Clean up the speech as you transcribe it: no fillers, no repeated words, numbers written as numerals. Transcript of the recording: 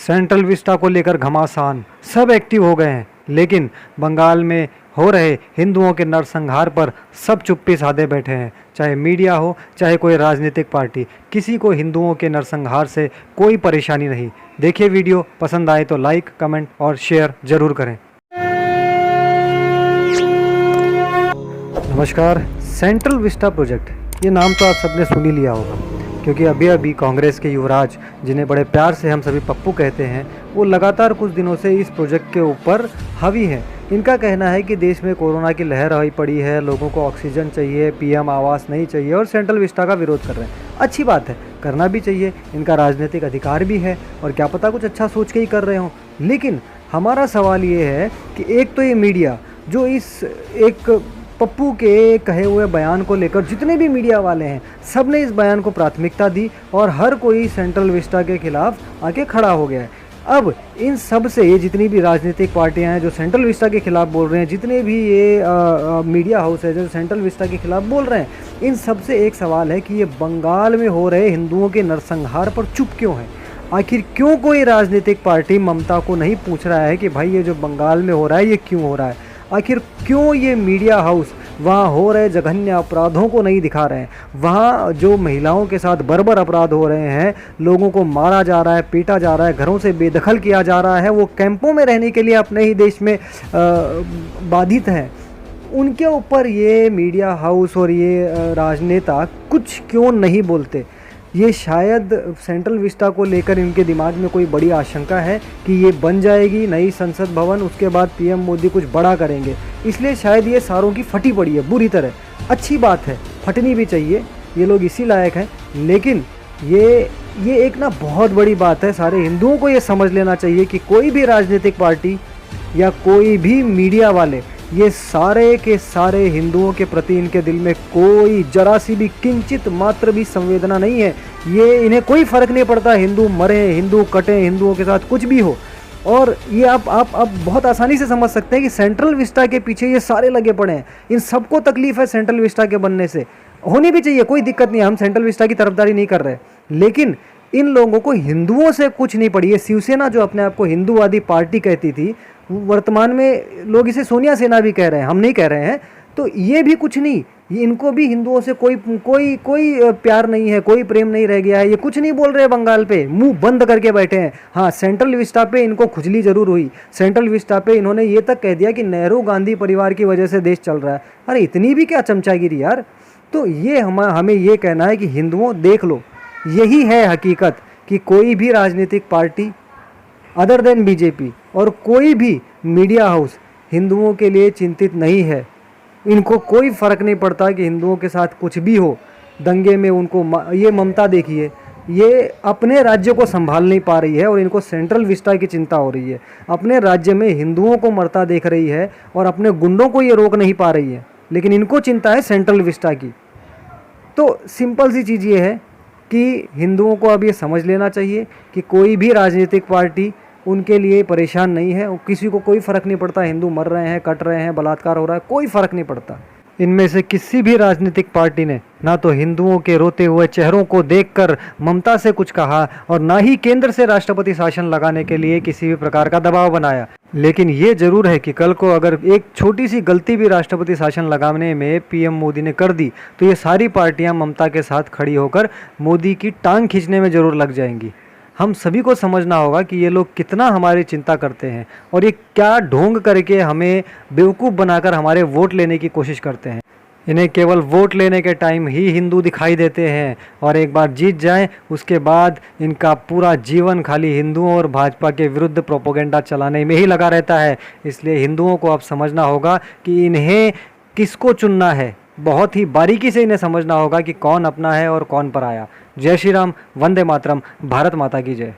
Central Vista को लेकर घमासान, सब एक्टिव हो गए हैं, लेकिन बंगाल में हो रहे हिंदुओं के नरसंहार पर सब चुप्पी साधे बैठे हैं। चाहे मीडिया हो, चाहे कोई राजनीतिक पार्टी, किसी को हिंदुओं के नरसंहार से कोई परेशानी नहीं। देखिए वीडियो, पसंद आए तो लाइक, कमेंट और शेयर जरूर करें। नमस्कार। सेंट्रल विस्टा प्रोजेक्ट, ये नाम तो आप सबने सुन ही लिया होगा, क्योंकि अभी अभी कांग्रेस के युवराज, जिन्हें बड़े प्यार से हम सभी पप्पू कहते हैं, वो लगातार कुछ दिनों से इस प्रोजेक्ट के ऊपर हावी हैं। इनका कहना है कि देश में कोरोना की लहर आई पड़ी है, लोगों को ऑक्सीजन चाहिए, पीएम आवास नहीं चाहिए और सेंट्रल विस्टा का विरोध कर रहे हैं। अच्छी बात है, करना भी चाहिए, इनका राजनीतिक अधिकार भी है और क्या पता कुछ अच्छा सोच के ही कर रहे हों। लेकिन हमारा सवाल ये है कि एक तो ये मीडिया जो इस एक पप्पू के कहे हुए बयान को लेकर, जितने भी मीडिया वाले हैं सब ने इस बयान को प्राथमिकता दी और हर कोई सेंट्रल विस्टा के खिलाफ आके खड़ा हो गया है। अब इन सब से ये जितनी भी राजनीतिक पार्टियां हैं जो सेंट्रल विस्टा के खिलाफ बोल रहे हैं, जितने भी ये मीडिया हाउस है जो सेंट्रल विस्टा के खिलाफ बोल रहे हैं, इन सब से एक सवाल है कि ये बंगाल में हो रहे हिंदुओं के नरसंहार पर चुप क्यों है। आखिर क्यों कोई राजनीतिक पार्टी ममता को नहीं पूछ रहा है कि भाई ये जो बंगाल में हो रहा है ये क्यों हो रहा है। आखिर क्यों ये मीडिया हाउस वहाँ हो रहे जघन्य अपराधों को नहीं दिखा रहे हैं। वहाँ जो महिलाओं के साथ बर्बर अपराध हो रहे हैं, लोगों को मारा जा रहा है, पीटा जा रहा है, घरों से बेदखल किया जा रहा है, वो कैंपों में रहने के लिए अपने ही देश में बाधित हैं, उनके ऊपर ये मीडिया हाउस और ये राजनेता कुछ क्यों नहीं बोलते। ये शायद सेंट्रल विस्टा को लेकर इनके दिमाग में कोई बड़ी आशंका है कि ये बन जाएगी नई संसद भवन, उसके बाद पीएम मोदी कुछ बड़ा करेंगे, इसलिए शायद ये सारों की फटी पड़ी है बुरी तरह। अच्छी बात है, फटनी भी चाहिए, ये लोग इसी लायक हैं। लेकिन ये एक ना बहुत बड़ी बात है, सारे हिंदुओं को ये समझ लेना चाहिए कि कोई भी राजनीतिक पार्टी या कोई भी मीडिया वाले, ये सारे के सारे हिंदुओं के प्रति इनके दिल में कोई जरा सी भी किंचित मात्र भी संवेदना नहीं है। ये इन्हें कोई फ़र्क नहीं पड़ता हिंदू मरे, हिंदू कटे, हिंदुओं के साथ कुछ भी हो। और ये आप बहुत आसानी से समझ सकते हैं कि सेंट्रल विस्टा के पीछे ये सारे लगे पड़े हैं। इन सबको तकलीफ़ है सेंट्रल विस्टा के बनने से, होनी भी चाहिए, कोई दिक्कत नहीं है, हम सेंट्रल विस्टा की तरफदारी नहीं कर रहे। लेकिन इन लोगों को हिंदुओं से कुछ नहीं पड़ी है। शिवसेना जो अपने आप को हिंदूवादी पार्टी कहती थी, वर्तमान में लोग इसे सोनिया सेना भी कह रहे हैं, हम नहीं कह रहे हैं। तो ये भी कुछ नहीं, ये इनको भी हिंदुओं से कोई प्यार नहीं है, कोई प्रेम नहीं रह गया है। ये कुछ नहीं बोल रहे बंगाल पे, मुंह बंद करके बैठे हैं। हाँ, सेंट्रल विस्टा पे इनको खुजली जरूर हुई। सेंट्रल विस्टा पे इन्होंने ये तक कह दिया कि नेहरू गांधी परिवार की वजह से देश चल रहा है। अरे इतनी भी क्या चमचागिरी यार। तो ये हमें ये कहना है कि हिंदुओं देख लो, यही है हकीकत कि कोई भी राजनीतिक पार्टी अदर देन बीजेपी और कोई भी मीडिया हाउस हिंदुओं के लिए चिंतित नहीं है। इनको कोई फ़र्क नहीं पड़ता कि हिंदुओं के साथ कुछ भी हो। दंगे में उनको ये ममता देखिए, ये अपने राज्य को संभाल नहीं पा रही है और इनको सेंट्रल विस्टा की चिंता हो रही है। अपने राज्य में हिंदुओं को मरता देख रही है और अपने गुंडों को ये रोक नहीं पा रही है, लेकिन इनको चिंता है सेंट्रल विस्टा की। तो सिंपल सी चीज़ ये है कि हिंदुओं को अब ये समझ लेना चाहिए कि कोई भी राजनीतिक पार्टी उनके लिए परेशान नहीं है। किसी को कोई फ़र्क नहीं पड़ता हिंदू मर रहे हैं, कट रहे हैं, बलात्कार हो रहा है, कोई फ़र्क नहीं पड़ता। इनमें से किसी भी राजनीतिक पार्टी ने ना तो हिंदुओं के रोते हुए चेहरों को देखकर ममता से कुछ कहा और ना ही केंद्र से राष्ट्रपति शासन लगाने के लिए किसी भी प्रकार का दबाव बनाया। लेकिन ये जरूर है कि कल को अगर एक छोटी सी गलती भी राष्ट्रपति शासन लगाने में पीएम मोदी ने कर दी तो ये सारी पार्टियां ममता के साथ खड़ी होकर मोदी की टांग खींचने में ज़रूर लग जाएंगी। हम सभी को समझना होगा कि ये लोग कितना हमारी चिंता करते हैं और ये क्या ढोंग करके हमें बेवकूफ़ बनाकर हमारे वोट लेने की कोशिश करते हैं। इन्हें केवल वोट लेने के टाइम ही हिंदू दिखाई देते हैं और एक बार जीत जाएं उसके बाद इनका पूरा जीवन खाली हिंदुओं और भाजपा के विरुद्ध प्रोपोगेंडा चलाने में ही लगा रहता है। इसलिए हिंदुओं को अब समझना होगा कि इन्हें किसको चुनना है। बहुत ही बारीकी से इन्हें समझना होगा कि कौन अपना है और कौन पराया। जय श्री राम, वंदे मातरम, भारत माता की जय।